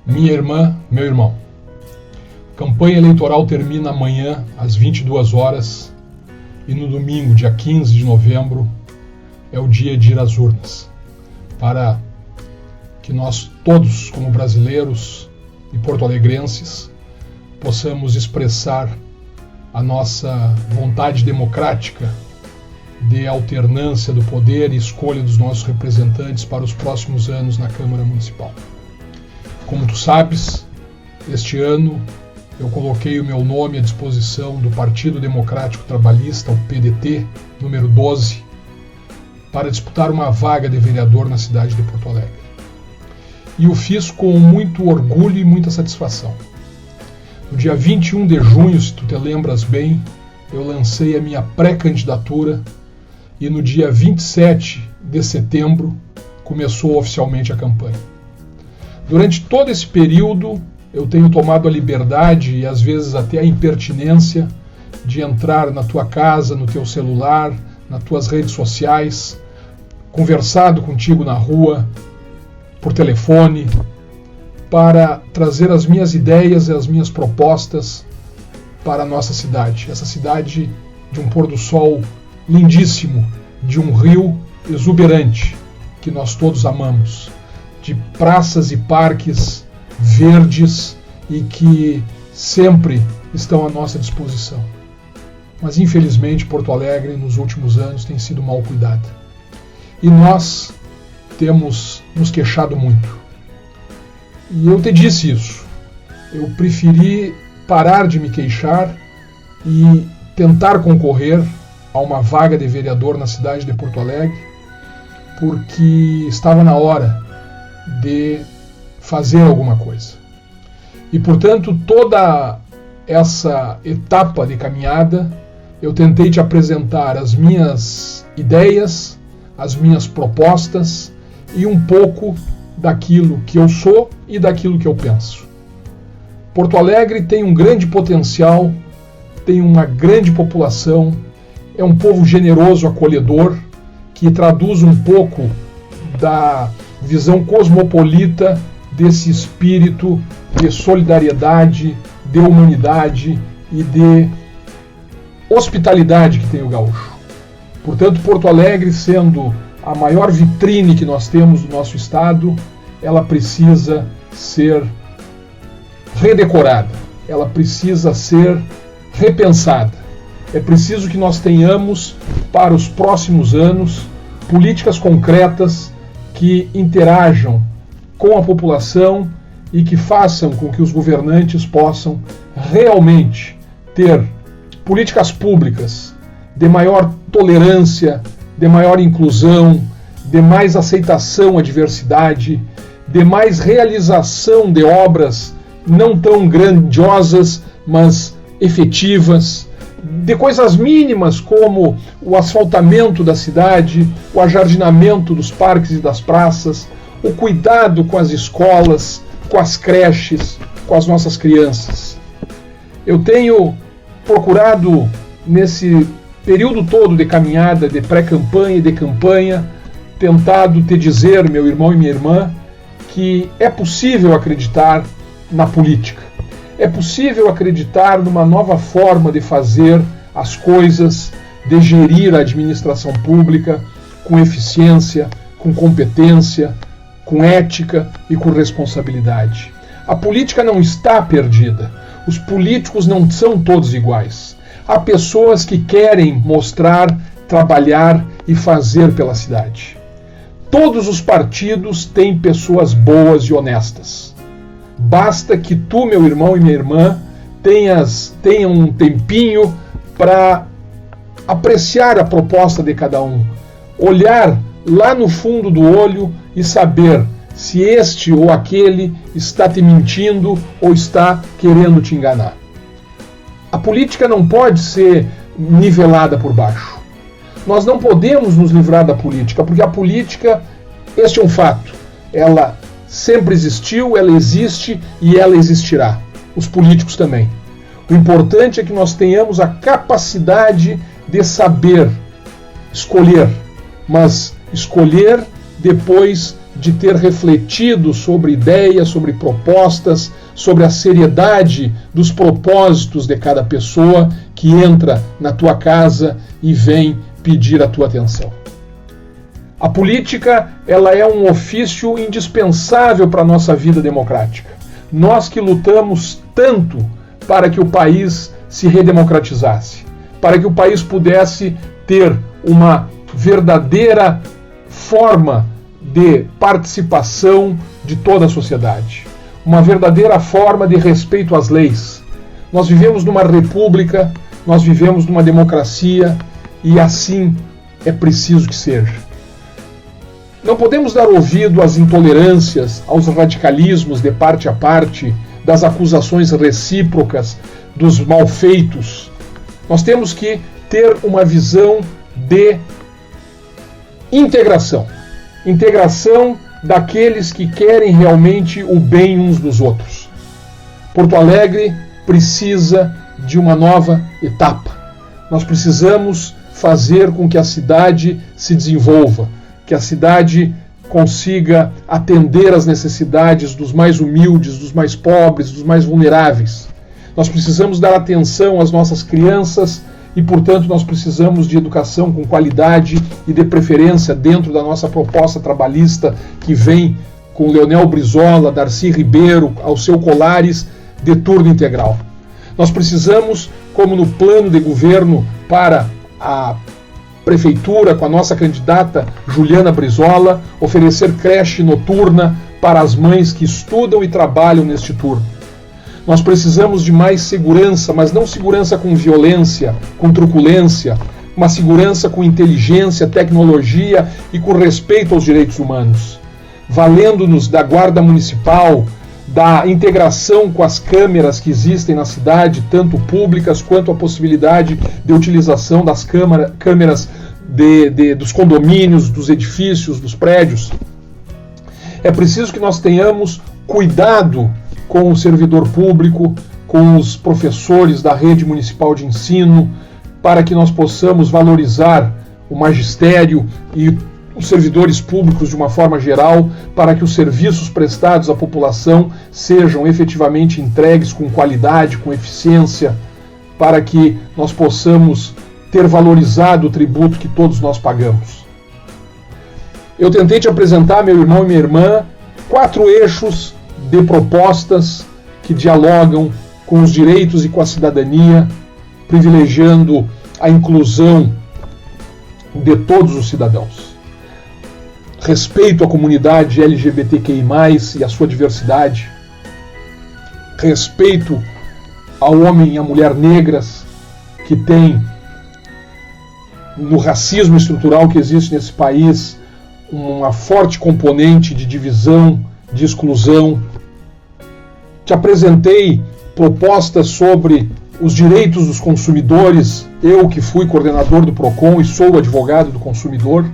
Minha irmã, meu irmão. A campanha eleitoral termina amanhã às 22 horas e no domingo, dia 15 de novembro, é o dia de ir às urnas, para que nós todos, como brasileiros e porto-alegrenses, possamos expressar a nossa vontade democrática de alternância do poder e escolha dos nossos representantes para os próximos anos na Câmara Municipal. Como tu sabes, este ano eu coloquei o meu nome à disposição do Partido Democrático Trabalhista, o PDT, número 12, para disputar uma vaga de vereador na cidade de Porto Alegre. E o fiz com muito orgulho e muita satisfação. No dia 21 de junho, se tu te lembras bem, eu lancei a minha pré-candidatura e no dia 27 de setembro começou oficialmente a campanha. Durante todo esse período, eu tenho tomado a liberdade e às vezes até a impertinência de entrar na tua casa, no teu celular, nas tuas redes sociais, conversado contigo na rua, por telefone, para trazer as minhas ideias e as minhas propostas para a nossa cidade. Essa cidade de um pôr do sol lindíssimo, de um rio exuberante que nós todos amamos, de praças e parques verdes e que sempre estão à nossa disposição. Mas infelizmente Porto Alegre nos últimos anos tem sido mal cuidada. E nós temos nos queixado muito. E eu te disse isso. Eu preferi parar de me queixar e tentar concorrer a uma vaga de vereador na cidade de Porto Alegre, porque estava na hora de fazer alguma coisa. E, portanto, toda essa etapa de caminhada, eu tentei te apresentar as minhas ideias, as minhas propostas e um pouco daquilo que eu sou e daquilo que eu penso. Porto Alegre tem um grande potencial, tem uma grande população, é um povo generoso, acolhedor, que traduz um pouco da visão cosmopolita desse espírito de solidariedade, de humanidade e de hospitalidade que tem o gaúcho. Portanto, Porto Alegre, sendo a maior vitrine que nós temos do nosso estado, ela precisa ser redecorada, ela precisa ser repensada. É preciso que nós tenhamos, para os próximos anos, políticas concretas que interajam com a população e que façam com que os governantes possam realmente ter políticas públicas de maior tolerância, de maior inclusão, de mais aceitação à diversidade, de mais realização de obras não tão grandiosas, mas efetivas, de coisas mínimas como o asfaltamento da cidade, o ajardinamento dos parques e das praças, o cuidado com as escolas, com as creches, com as nossas crianças. Eu tenho procurado, nesse período todo de caminhada, de pré-campanha e de campanha, tentado te dizer, meu irmão e minha irmã, que é possível acreditar na política. É possível acreditar numa nova forma de fazer as coisas, de gerir a administração pública com eficiência, com competência, com ética e com responsabilidade. A política não está perdida. Os políticos não são todos iguais. Há pessoas que querem mostrar, trabalhar e fazer pela cidade. Todos os partidos têm pessoas boas e honestas. Basta que tu, meu irmão e minha irmã, tenham um tempinho para apreciar a proposta de cada um, olhar lá no fundo do olho e saber se este ou aquele está te mentindo ou está querendo te enganar. A política não pode ser nivelada por baixo. Nós não podemos nos livrar da política, porque a política, este é um fato, ela sempre existiu, ela existe e ela existirá. Os políticos também. O importante é que nós tenhamos a capacidade de saber escolher, mas escolher depois de ter refletido sobre ideias, sobre propostas, sobre a seriedade dos propósitos de cada pessoa que entra na tua casa e vem pedir a tua atenção. A política, ela é um ofício indispensável para a nossa vida democrática. Nós que lutamos tanto para que o país se redemocratizasse, para que o país pudesse ter uma verdadeira forma de participação de toda a sociedade, uma verdadeira forma de respeito às leis. Nós vivemos numa república, nós vivemos numa democracia e assim é preciso que seja. Não podemos dar ouvido às intolerâncias, aos radicalismos de parte a parte, das acusações recíprocas, dos malfeitos. Nós temos que ter uma visão de integração. Integração daqueles que querem realmente o bem uns dos outros. Porto Alegre precisa de uma nova etapa. Nós precisamos fazer com que a cidade se desenvolva, que a cidade consiga atender às necessidades dos mais humildes, dos mais pobres, dos mais vulneráveis. Nós precisamos dar atenção às nossas crianças e, portanto, nós precisamos de educação com qualidade e de preferência dentro da nossa proposta trabalhista que vem com Leonel Brizola, Darcy Ribeiro, Alceu Colares, de turno integral. Nós precisamos, como no plano de governo para a Prefeitura, com a nossa candidata Juliana Brizola, oferecer creche noturna para as mães que estudam e trabalham neste turno. Nós precisamos de mais segurança, mas não segurança com violência, com truculência, uma segurança com inteligência, tecnologia e com respeito aos direitos humanos, valendo-nos da Guarda Municipal, da integração com as câmeras que existem na cidade, tanto públicas quanto a possibilidade de utilização das câmeras dos condomínios, dos edifícios, dos prédios. É preciso que nós tenhamos cuidado com o servidor público, com os professores da rede municipal de ensino, para que nós possamos valorizar o magistério e os servidores públicos de uma forma geral, para que os serviços prestados à população sejam efetivamente entregues com qualidade, com eficiência, para que nós possamos ter valorizado o tributo que todos nós pagamos. Eu tentei te apresentar, meu irmão e minha irmã, 4 eixos de propostas que dialogam com os direitos e com a cidadania, privilegiando a inclusão de todos os cidadãos. Respeito à comunidade LGBTQI+, e à sua diversidade. Respeito ao homem e à mulher negras, que tem, no racismo estrutural que existe nesse país, uma forte componente de divisão, de exclusão. Te apresentei propostas sobre os direitos dos consumidores, eu que fui coordenador do PROCON e sou advogado do consumidor.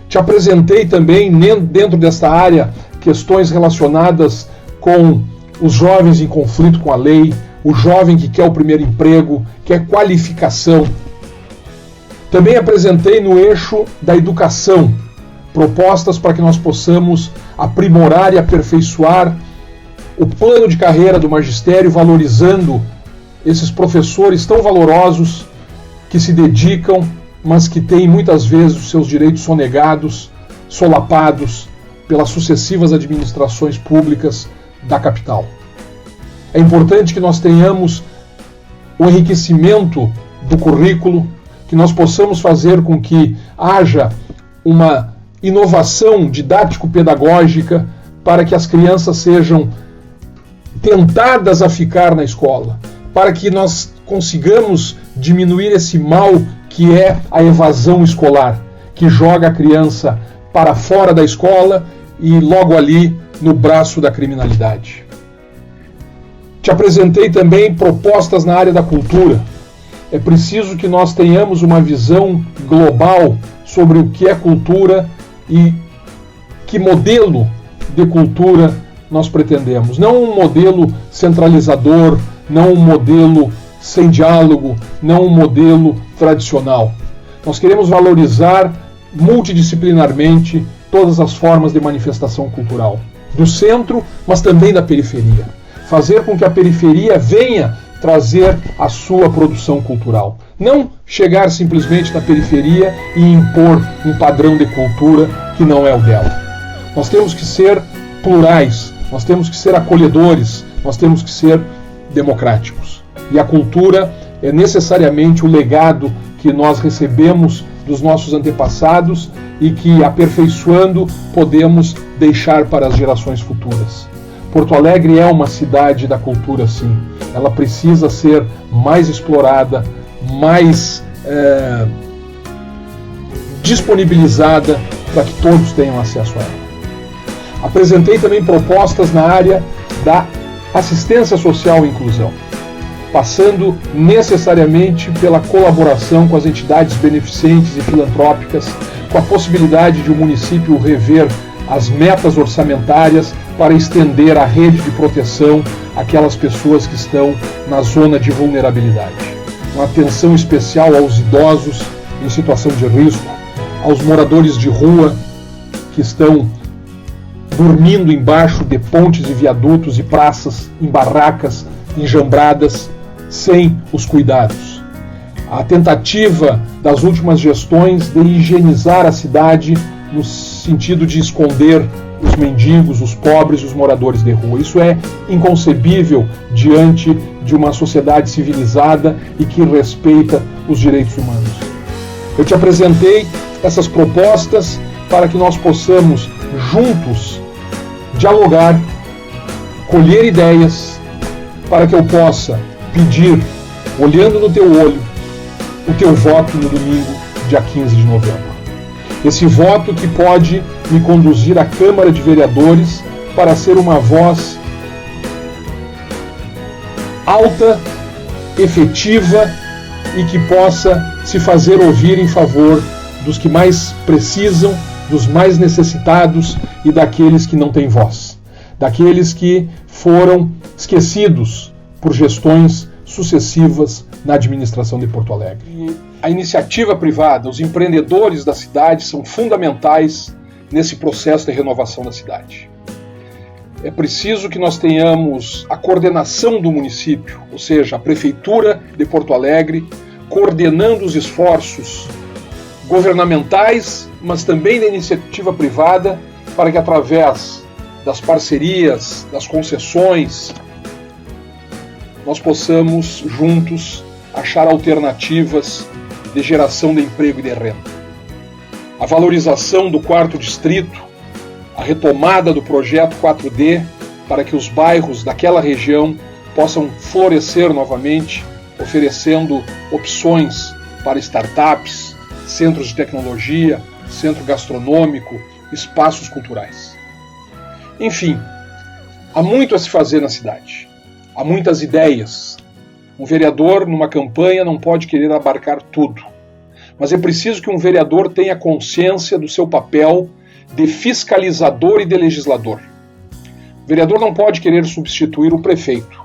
Te apresentei também, dentro desta área, questões relacionadas com os jovens em conflito com a lei, o jovem que quer o primeiro emprego, quer qualificação. Também apresentei no eixo da educação propostas para que nós possamos aprimorar e aperfeiçoar o plano de carreira do magistério, valorizando esses professores tão valorosos que se dedicam, mas que têm muitas vezes os seus direitos sonegados, solapados pelas sucessivas administrações públicas da capital. É importante que nós tenhamos o enriquecimento do currículo, que nós possamos fazer com que haja uma inovação didático-pedagógica para que as crianças sejam tentadas a ficar na escola, para que nós consigamos diminuir esse mal que é a evasão escolar, que joga a criança para fora da escola e logo ali no braço da criminalidade. Te apresentei também propostas na área da cultura. É preciso que nós tenhamos uma visão global sobre o que é cultura e que modelo de cultura nós pretendemos. Não um modelo centralizador, não um modelo sem diálogo, não um modelo tradicional. Nós queremos valorizar multidisciplinarmente todas as formas de manifestação cultural, do centro, mas também da periferia. Fazer com que a periferia venha trazer a sua produção cultural. Não chegar simplesmente na periferia e impor um padrão de cultura que não é o dela. Nós temos que ser plurais, nós temos que ser acolhedores, nós temos que ser democráticos. E a cultura é necessariamente o legado que nós recebemos dos nossos antepassados e que, aperfeiçoando, podemos deixar para as gerações futuras. Porto Alegre é uma cidade da cultura, sim. Ela precisa ser mais explorada, mais disponibilizada para que todos tenham acesso a ela. Apresentei também propostas na área da assistência social e inclusão, passando necessariamente pela colaboração com as entidades beneficentes e filantrópicas, com a possibilidade de o município rever as metas orçamentárias para estender a rede de proteção àquelas pessoas que estão na zona de vulnerabilidade. Uma atenção especial aos idosos em situação de risco, aos moradores de rua que estão dormindo embaixo de pontes e viadutos e praças, em barracas, enjambradas, sem os cuidados. A tentativa das últimas gestões de higienizar a cidade no sentido de esconder os mendigos, os pobres e os moradores de rua. Isso é inconcebível diante de uma sociedade civilizada e que respeita os direitos humanos. Eu te apresentei essas propostas para que nós possamos juntos dialogar, colher ideias, para que eu possa pedir, olhando no teu olho, o teu voto no domingo, dia 15 de novembro. Esse voto que pode me conduzir à Câmara de Vereadores para ser uma voz alta, efetiva e que possa se fazer ouvir em favor dos que mais precisam, dos mais necessitados e daqueles que não têm voz, daqueles que foram esquecidos por gestões sucessivas na administração de Porto Alegre. E a iniciativa privada, os empreendedores da cidade são fundamentais nesse processo de renovação da cidade. É preciso que nós tenhamos a coordenação do município, ou seja, a Prefeitura de Porto Alegre, coordenando os esforços governamentais, mas também da iniciativa privada, para que através das parcerias, das concessões, nós possamos juntos achar alternativas de geração de emprego e de renda. A valorização do 4º distrito, a retomada do projeto 4D para que os bairros daquela região possam florescer novamente, oferecendo opções para startups, centros de tecnologia, centro gastronômico, espaços culturais. Enfim, há muito a se fazer na cidade. Há muitas ideias. Um vereador, numa campanha, não pode querer abarcar tudo. Mas é preciso que um vereador tenha consciência do seu papel de fiscalizador e de legislador. O vereador não pode querer substituir o prefeito,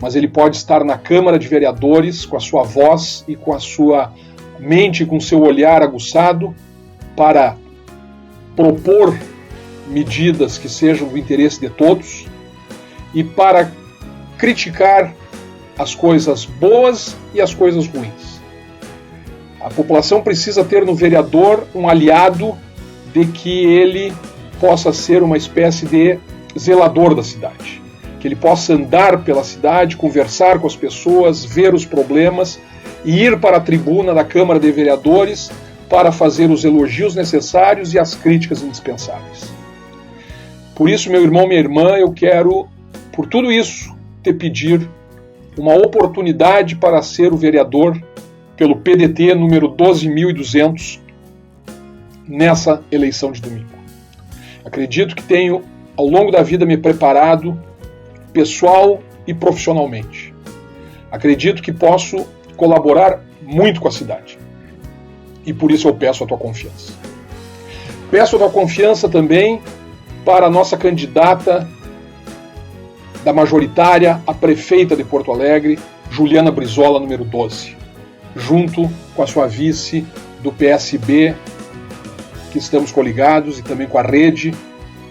mas ele pode estar na Câmara de Vereadores com a sua voz e com a sua mente, com o seu olhar aguçado para propor medidas que sejam do interesse de todos e para criticar as coisas boas e as coisas ruins. A população precisa ter no vereador um aliado de que ele possa ser uma espécie de zelador da cidade, que ele possa andar pela cidade, conversar com as pessoas, ver os problemas e ir para a tribuna da Câmara de Vereadores para fazer os elogios necessários e as críticas indispensáveis. Por isso, meu irmão, minha irmã, eu quero, por tudo isso, te pedir uma oportunidade para ser o vereador pelo PDT número 12.200 nessa eleição de domingo. Acredito que tenho, ao longo da vida, me preparado pessoal e profissionalmente. Acredito que posso colaborar muito com a cidade. E por isso eu peço a tua confiança. Peço a tua confiança também para a nossa candidata da majoritária a prefeita de Porto Alegre, Juliana Brizola, número 12, junto com a sua vice do PSB, que estamos coligados, e também com a rede,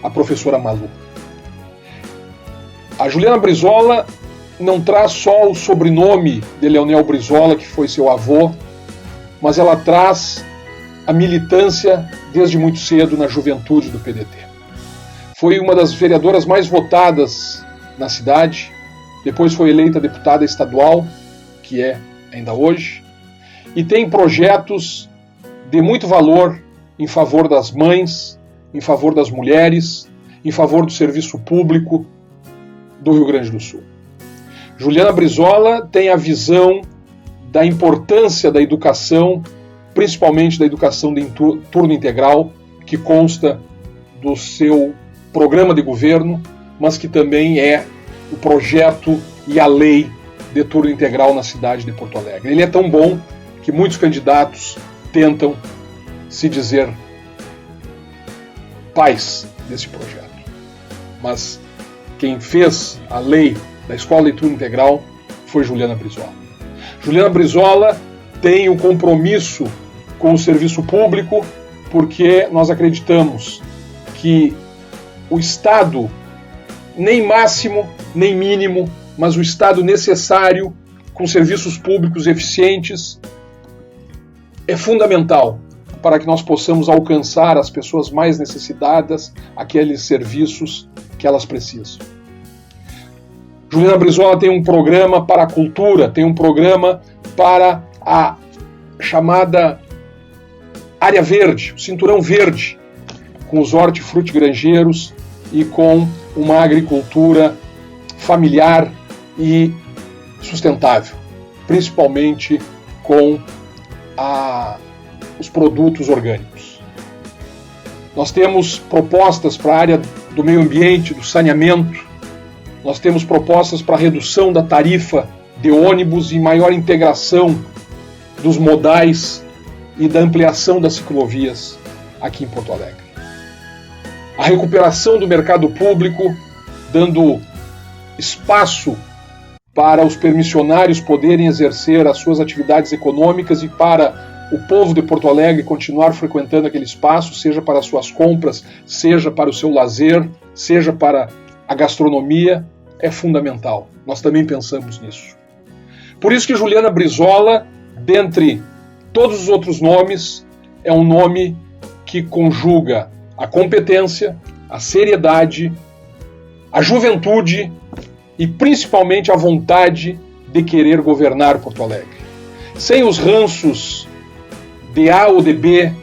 a professora Malu. A Juliana Brizola não traz só o sobrenome de Leonel Brizola, que foi seu avô, mas ela traz a militância desde muito cedo na juventude do PDT. Foi uma das vereadoras mais votadas na cidade, depois foi eleita deputada estadual, que é ainda hoje, e tem projetos de muito valor em favor das mães, em favor das mulheres, em favor do serviço público do Rio Grande do Sul. Juliana Brizola tem a visão da importância da educação, principalmente da educação de turno integral, que consta do seu programa de governo, mas que também é o projeto e a lei de turno integral na cidade de Porto Alegre. Ele é tão bom que muitos candidatos tentam se dizer pais desse projeto. Mas quem fez a lei da escola de turno integral foi Juliana Brizola. Juliana Brizola tem um compromisso com o serviço público, porque nós acreditamos que o Estado, nem máximo, nem mínimo, mas o Estado necessário, com serviços públicos eficientes, é fundamental para que nós possamos alcançar as pessoas mais necessitadas, aqueles serviços que elas precisam. Juliana Brizola tem um programa para a cultura, tem um programa para a chamada área verde, o cinturão verde, com os hortifrutigranjeiros e com uma agricultura familiar e sustentável, principalmente com os produtos orgânicos. Nós temos propostas para a área do meio ambiente, do saneamento, nós temos propostas para a redução da tarifa de ônibus e maior integração dos modais e da ampliação das ciclovias aqui em Porto Alegre. A recuperação do mercado público, dando espaço para os permissionários poderem exercer as suas atividades econômicas e para o povo de Porto Alegre continuar frequentando aquele espaço, seja para as suas compras, seja para o seu lazer, seja para a gastronomia, é fundamental. Nós também pensamos nisso. Por isso que Juliana Brizola, dentre todos os outros nomes, é um nome que conjuga a competência, a seriedade, a juventude e principalmente a vontade de querer governar Porto Alegre. Sem os ranços de A ou de B,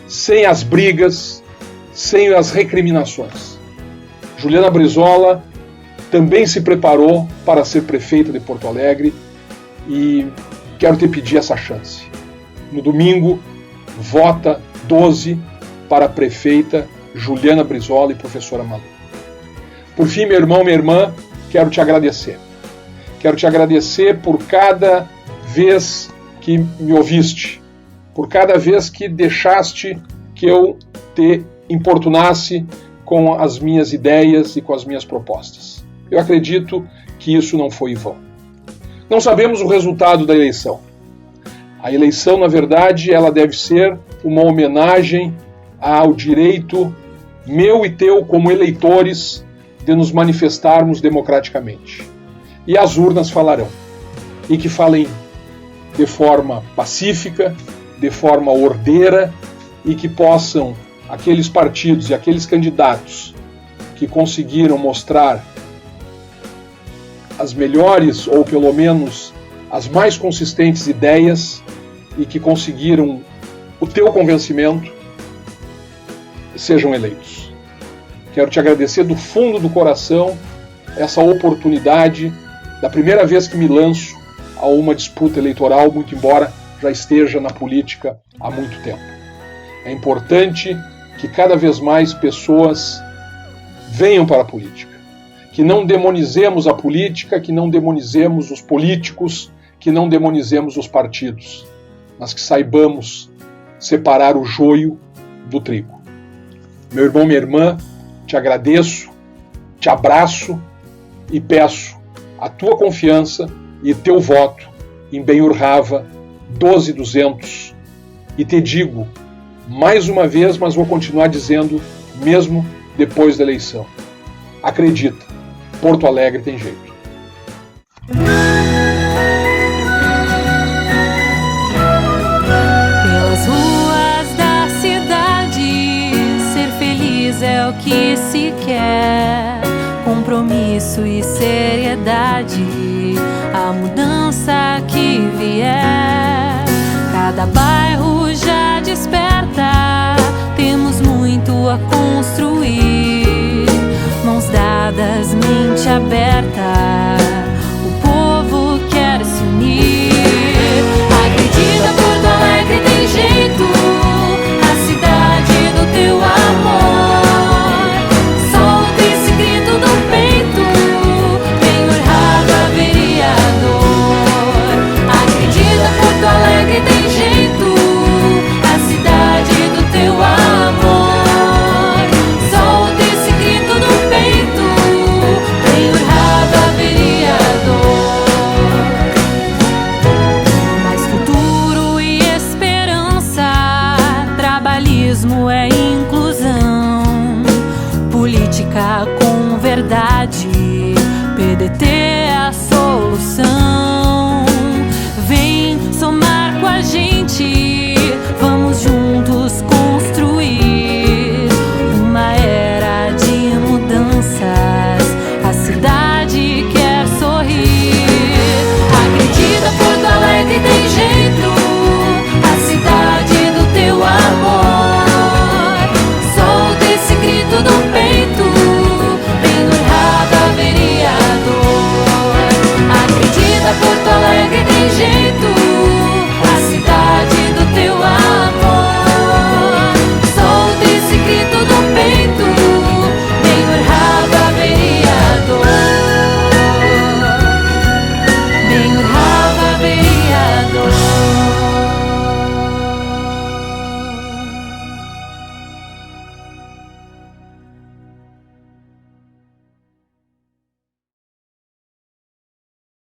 sem as brigas, sem as recriminações. Juliana Brizola também se preparou para ser prefeita de Porto Alegre e quero te pedir essa chance. No domingo, vota 12 para a prefeita Juliana Brizola e professora Malu. Por fim, meu irmão, minha irmã, quero te agradecer. Quero te agradecer por cada vez que me ouviste, por cada vez que deixaste que eu te importunasse com as minhas ideias e com as minhas propostas. Eu acredito que isso não foi em vão. Não sabemos o resultado da eleição. A eleição, na verdade, ela deve ser uma homenagem ao direito meu e teu como eleitores de nos manifestarmos democraticamente. E as urnas falarão. E que falem de forma pacífica, de forma ordeira, e que possam aqueles partidos e aqueles candidatos que conseguiram mostrar as melhores, ou pelo menos as mais consistentes ideias, e que conseguiram o teu convencimento, sejam eleitos. Quero te agradecer do fundo do coração essa oportunidade, da primeira vez que me lanço a uma disputa eleitoral, muito embora já esteja na política há muito tempo. É importante que cada vez mais pessoas venham para a política, que não demonizemos a política, que não demonizemos os políticos, que não demonizemos os partidos, mas que saibamos separar o joio do trigo. Meu irmão, minha irmã, te agradeço, te abraço e peço a tua confiança e teu voto em Benhur Rava 12200 e te digo mais uma vez, mas vou continuar dizendo mesmo depois da eleição. Acredita, Porto Alegre tem jeito. Pelas ruas da cidade, ser feliz é o que se quer. Compromisso e seriedade, a mudança que vier. Cada bairro já desperta, temos muito a construir. Mãos dadas, mente aberta,